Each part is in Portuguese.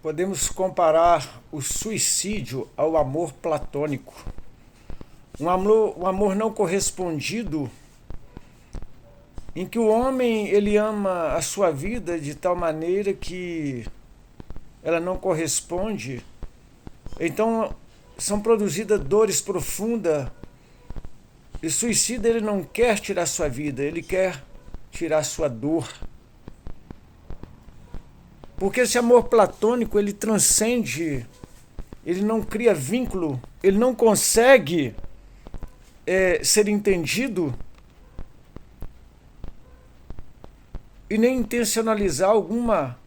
Podemos comparar o suicídio ao amor platônico. Um amor não correspondido, em que o homem ele ama a sua vida de tal maneira que ela não corresponde. Então são produzidas dores profundas. E o suicida ele não quer tirar sua vida, ele quer tirar sua dor. Porque esse amor platônico, ele transcende, ele não cria vínculo, ele não consegue ser entendido e nem intencionalizar alguma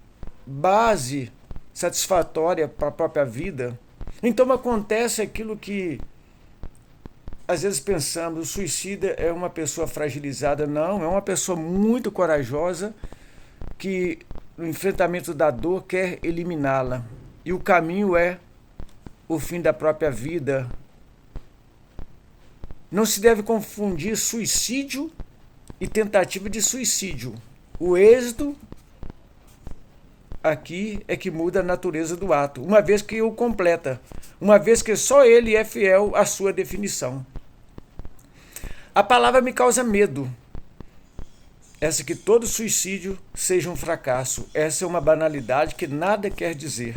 base satisfatória para a própria vida. Então acontece aquilo que às vezes pensamos, o suicida é uma pessoa fragilizada. Não, é uma pessoa muito corajosa que no enfrentamento da dor quer eliminá-la. E o caminho é o fim da própria vida. Não se deve confundir suicídio e tentativa de suicídio. O êxito aqui é que muda a natureza do ato, uma vez que o completa, uma vez que só ele é fiel à sua definição. A palavra me causa medo. Essa que todo suicídio seja um fracasso. Essa é uma banalidade que nada quer dizer.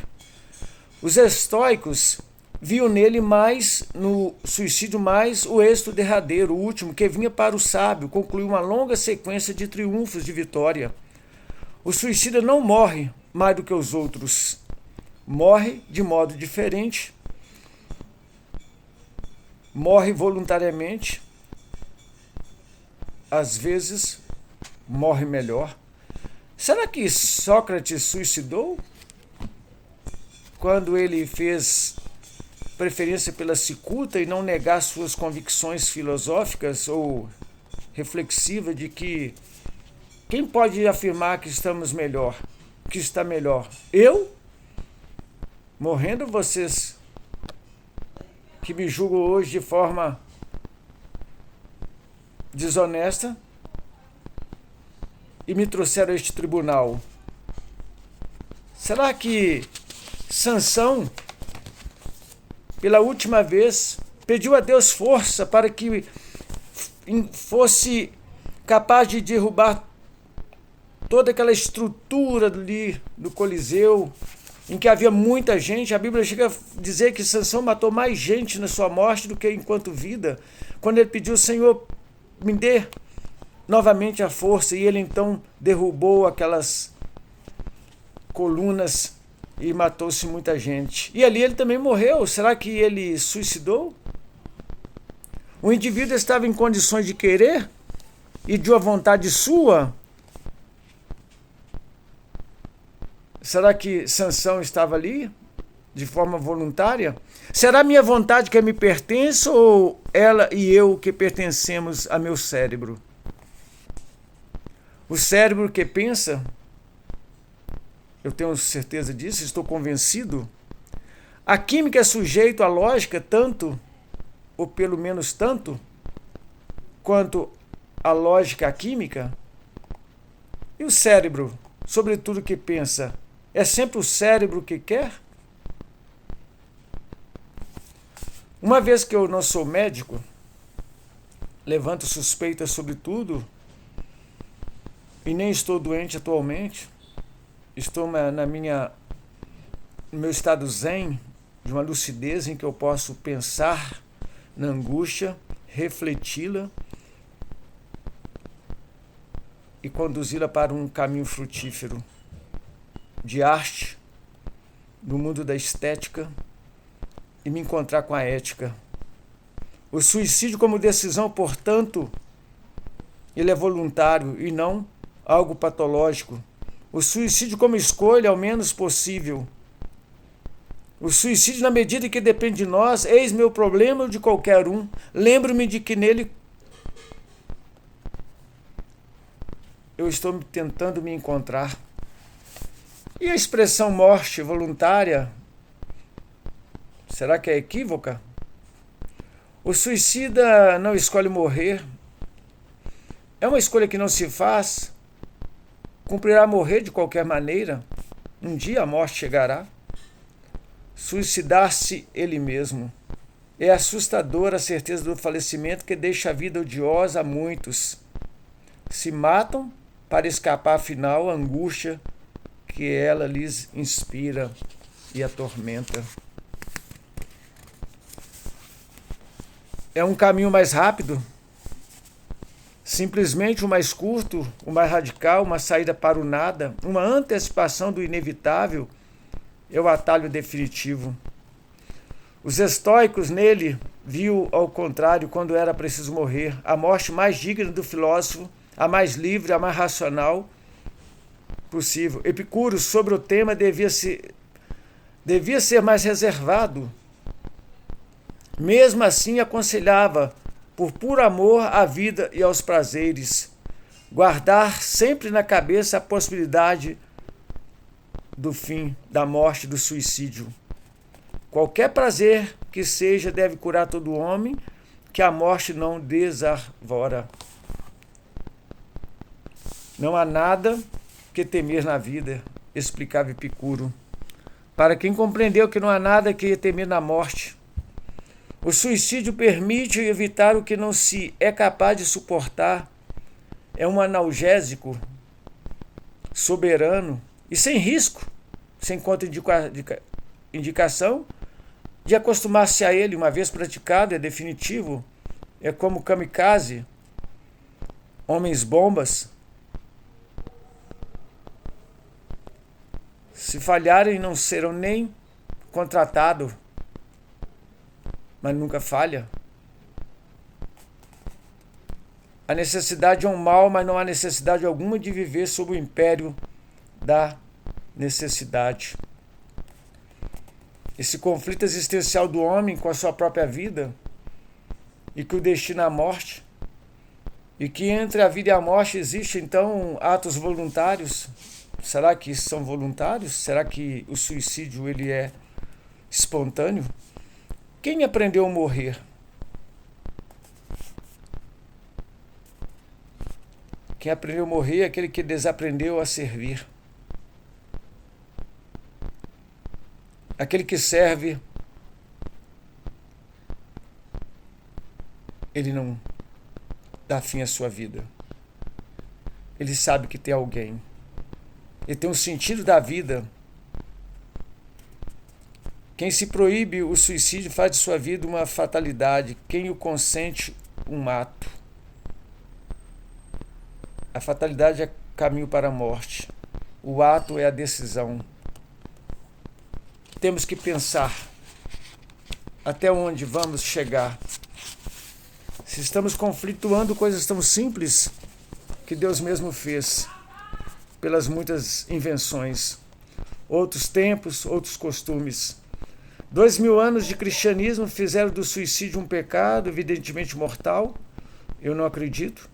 Os estoicos viam nele mais, no suicídio, mais o êxito derradeiro, o último, que vinha para o sábio, concluir uma longa sequência de triunfos de vitória. O suicida não morre mais do que os outros. Morre de modo diferente. Morre voluntariamente. Às vezes morre melhor. Será que Sócrates suicidou? Quando ele fez preferência pela cicuta e não negar suas convicções filosóficas ou reflexivas de que quem pode afirmar que estamos melhor, que está melhor? Eu? Morrendo, vocês que me julgam hoje de forma desonesta e me trouxeram a este tribunal. Será que Sansão, pela última vez, pediu a Deus força para que fosse capaz de derrubar toda aquela estrutura ali do Coliseu, em que havia muita gente? A Bíblia chega a dizer que Sansão matou mais gente na sua morte do que enquanto vida, quando ele pediu: Senhor, me dê novamente a força, e ele então derrubou aquelas colunas e matou-se muita gente. E ali ele também morreu. Será que ele suicidou? O indivíduo estava em condições de querer e de uma vontade sua? Será que Sansão estava ali de forma voluntária? Será minha vontade que me pertence ou ela e eu que pertencemos a meu cérebro? O cérebro que pensa, eu tenho certeza disso, estou convencido. A química é sujeito à lógica tanto, ou pelo menos tanto, quanto a lógica à química. E o cérebro, sobretudo que pensa, é sempre o cérebro que quer? Uma vez que eu não sou médico, levanto suspeitas sobre tudo, e nem estou doente atualmente, estou no meu estado zen, de uma lucidez em que eu posso pensar na angústia, refleti-la e conduzi-la para um caminho frutífero de arte, do mundo da estética, e me encontrar com a ética. O suicídio como decisão, portanto, ele é voluntário e não algo patológico. O suicídio como escolha, ao menos possível. O suicídio, na medida que depende de nós, eis meu problema ou de qualquer um. Lembro-me de que nele eu estou tentando me encontrar. E a expressão morte voluntária, será que é equívoca? O suicida não escolhe morrer. É uma escolha que não se faz. Cumprirá morrer de qualquer maneira. Um dia a morte chegará. suicidar-se ele mesmo. É assustadora a certeza do falecimento que deixa a vida odiosa a muitos. Se matam para escapar, afinal, a angústia que ela lhes inspira e atormenta. É um caminho mais rápido, simplesmente o mais curto, o mais radical, uma saída para o nada, uma antecipação do inevitável, é o atalho definitivo. Os estoicos nele viu, ao contrário, quando era preciso morrer, a morte mais digna do filósofo, a mais livre, a mais racional possível. Epicuro, sobre o tema, devia ser mais reservado. Mesmo assim, aconselhava, por puro amor à vida e aos prazeres, guardar sempre na cabeça a possibilidade do fim, da morte, do suicídio. Qualquer prazer que seja deve curar todo homem, que a morte não desarvora. Não há nada que temer na vida, explicava Epicuro, para quem compreendeu que não há nada que temer na morte. O suicídio permite evitar o que não se é capaz de suportar. É um analgésico soberano e sem risco, sem contraindicação, de acostumar-se a ele, uma vez praticado, é definitivo. É como kamikaze, homens-bombas. Se falharem, não serão nem contratados, mas nunca falha. A necessidade é um mal, mas não há necessidade alguma de viver sob o império da necessidade. Esse conflito existencial do homem com a sua própria vida e que o destina à morte, e que entre a vida e a morte existe então atos voluntários. Será que são voluntários? Será que o suicídio ele é espontâneo? Quem aprendeu a morrer? Quem aprendeu a morrer é aquele que desaprendeu a servir. Aquele que serve, ele não dá fim à sua vida. Ele sabe que tem alguém. Ele tem um sentido da vida. Quem se proíbe o suicídio faz de sua vida uma fatalidade. Quem o consente, um ato. A fatalidade é caminho para a morte. O ato é a decisão. Temos que pensar até onde vamos chegar. Se estamos conflituando coisas tão simples que Deus mesmo fez, pelas muitas invenções, outros tempos, outros costumes. 2000 anos de cristianismo fizeram do suicídio um pecado, evidentemente mortal. Eu não acredito.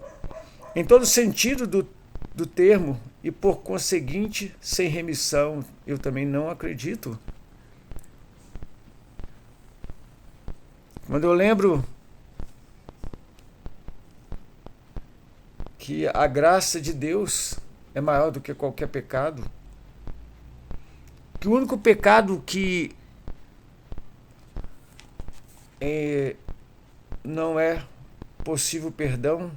Em todo sentido do termo e, por conseguinte, sem remissão. Eu também não acredito. Quando eu lembro que a graça de Deus é maior do que qualquer pecado, que o único pecado que não é possível perdão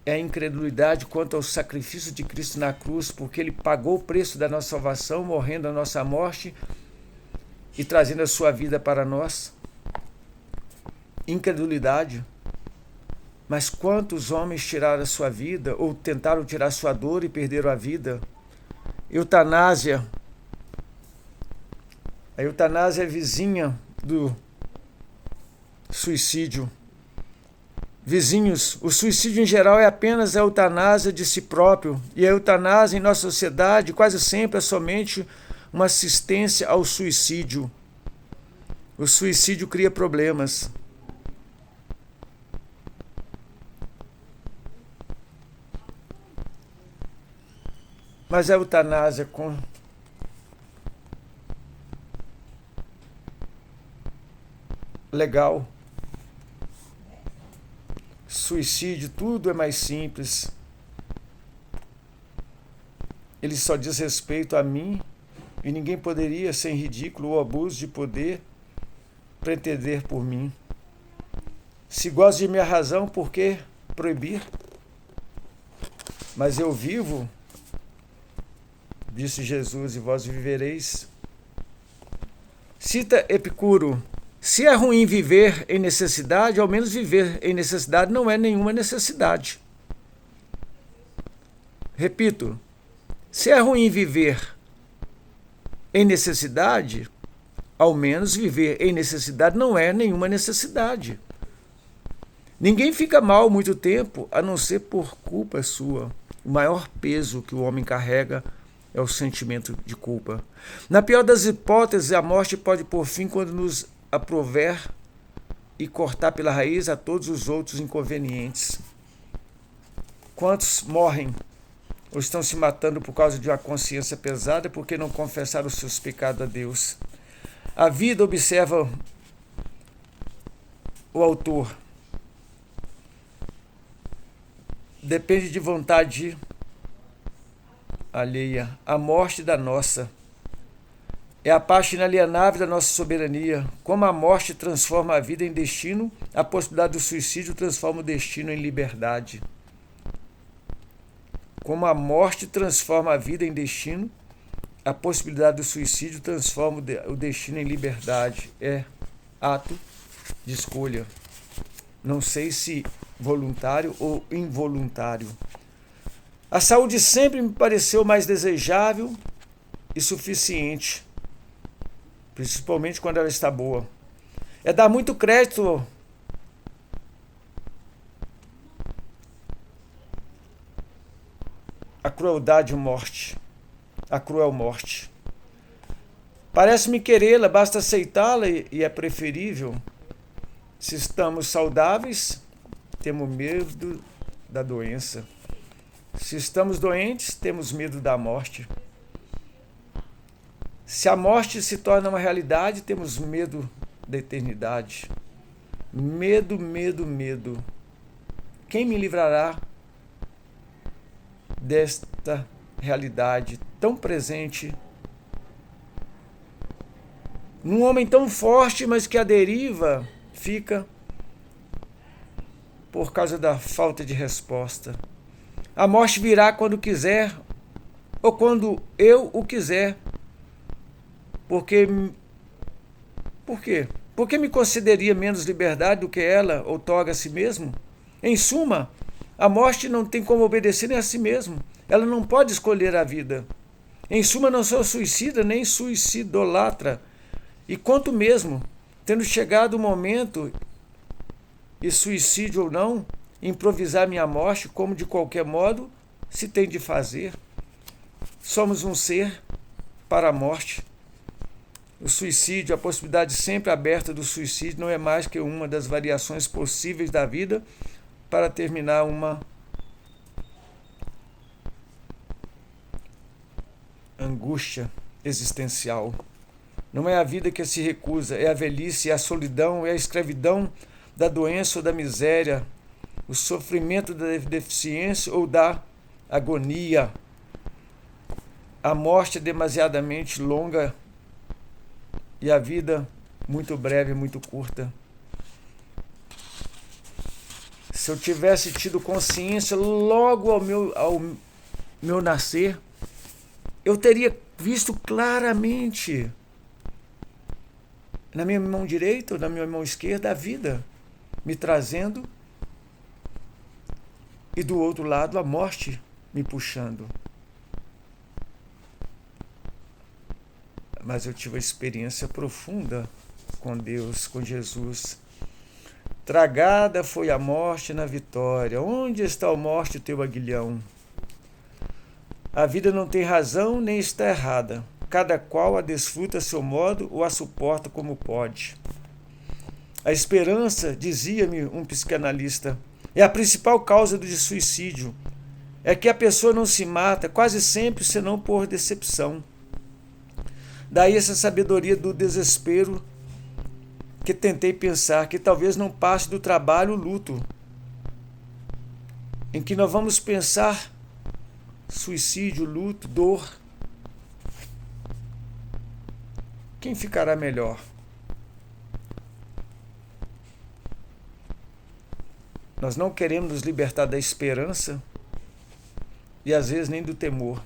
é a incredulidade quanto ao sacrifício de Cristo na cruz, porque Ele pagou o preço da nossa salvação, morrendo a nossa morte e trazendo a sua vida para nós. Incredulidade. Mas quantos homens tiraram a sua vida ou tentaram tirar a sua dor e perderam a vida? Eutanásia. A eutanásia é vizinha do suicídio. Vizinhos, o suicídio em geral é apenas a eutanásia de si próprio, e a eutanásia em nossa sociedade quase sempre é somente uma assistência ao suicídio. O suicídio cria problemas. Mas a eutanásia com legal, suicídio, tudo é mais simples. Ele só diz respeito a mim e ninguém poderia, sem ridículo ou abuso de poder, pretender por mim. Se gosto de minha razão, por que proibir? Mas eu vivo, disse Jesus, e vós vivereis. Cita Epicuro: se é ruim viver em necessidade, ao menos viver em necessidade não é nenhuma necessidade. Repito, se é ruim viver em necessidade, ao menos viver em necessidade não é nenhuma necessidade. Ninguém fica mal muito tempo, a não ser por culpa sua. O maior peso que o homem carrega é o sentimento de culpa. Na pior das hipóteses, a morte pode pôr fim quando nos aprover e cortar pela raiz a todos os outros inconvenientes. Quantos morrem ou estão se matando por causa de uma consciência pesada porque não confessaram os seus pecados a Deus? A vida, observa o autor, depende de vontade alheia. A morte da nossa é a parte inalienável da nossa soberania. Como a morte transforma a vida em destino, a possibilidade do suicídio transforma o destino em liberdade. Como a morte transforma a vida em destino, a possibilidade do suicídio transforma o destino em liberdade. É ato de escolha. Não sei se voluntário ou involuntário. A saúde sempre me pareceu mais desejável e suficiente, principalmente quando ela está boa. É dar muito crédito à crueldade e morte, à cruel morte. Parece-me querê-la, basta aceitá-la e é preferível. Se estamos saudáveis, temos medo da doença. Se estamos doentes, temos medo da morte. Se a morte se torna uma realidade, temos medo da eternidade. Medo, medo, medo. Quem me livrará desta realidade tão presente num homem tão forte, mas que a deriva fica por causa da falta de resposta? A morte virá quando quiser ou quando eu o quiser. Por quê? Por que me concederia menos liberdade do que ela outorga a si mesmo? Em suma, a morte não tem como obedecer nem a si mesmo. Ela não pode escolher a vida. Em suma, não sou suicida nem suicidolatra. E quanto mesmo, tendo chegado o momento, e suicídio ou não, improvisar minha morte como de qualquer modo se tem de fazer. Somos um ser para a morte. O suicídio, a possibilidade sempre aberta do suicídio, não é mais que uma das variações possíveis da vida para terminar uma angústia existencial. Não é a vida que se recusa, é a velhice, é a solidão, é a escravidão da doença ou da miséria, o sofrimento da deficiência ou da agonia. A morte é demasiadamente longa e a vida muito breve, muito curta. Se eu tivesse tido consciência logo ao meu nascer, eu teria visto claramente na minha mão direita ou na minha mão esquerda a vida me trazendo e do outro lado a morte me puxando. Mas eu tive uma experiência profunda com Deus, com Jesus. Tragada foi a morte na vitória. Onde está a morte, teu aguilhão? A vida não tem razão nem está errada. Cada qual a desfruta a seu modo ou a suporta como pode. A esperança, dizia-me um psicanalista, é a principal causa do suicídio. É que a pessoa não se mata, quase sempre, senão por decepção. Daí essa sabedoria do desespero que tentei pensar, que talvez não passe do trabalho o luto, em que nós vamos pensar suicídio, luto, dor. quem ficará melhor? Nós não queremos nos libertar da esperança e às vezes nem do temor.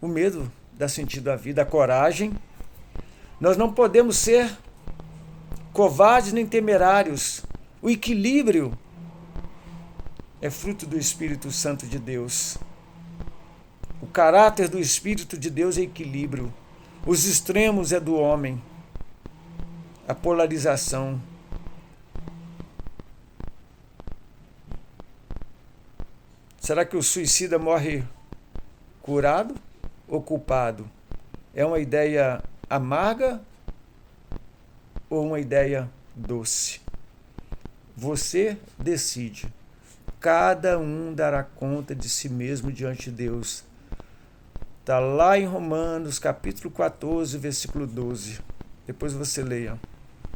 O medo dá sentido à vida, a coragem. Nós não podemos ser covardes nem temerários. O equilíbrio é fruto do Espírito Santo de Deus. O caráter do Espírito de Deus é equilíbrio. Os extremos é do homem. A polarização. Será que o suicida morre curado ou culpado? É uma ideia amarga ou uma ideia doce? Você decide. Cada um dará conta de si mesmo diante de Deus. Está lá em Romanos, capítulo 14, versículo 12. Depois você leia.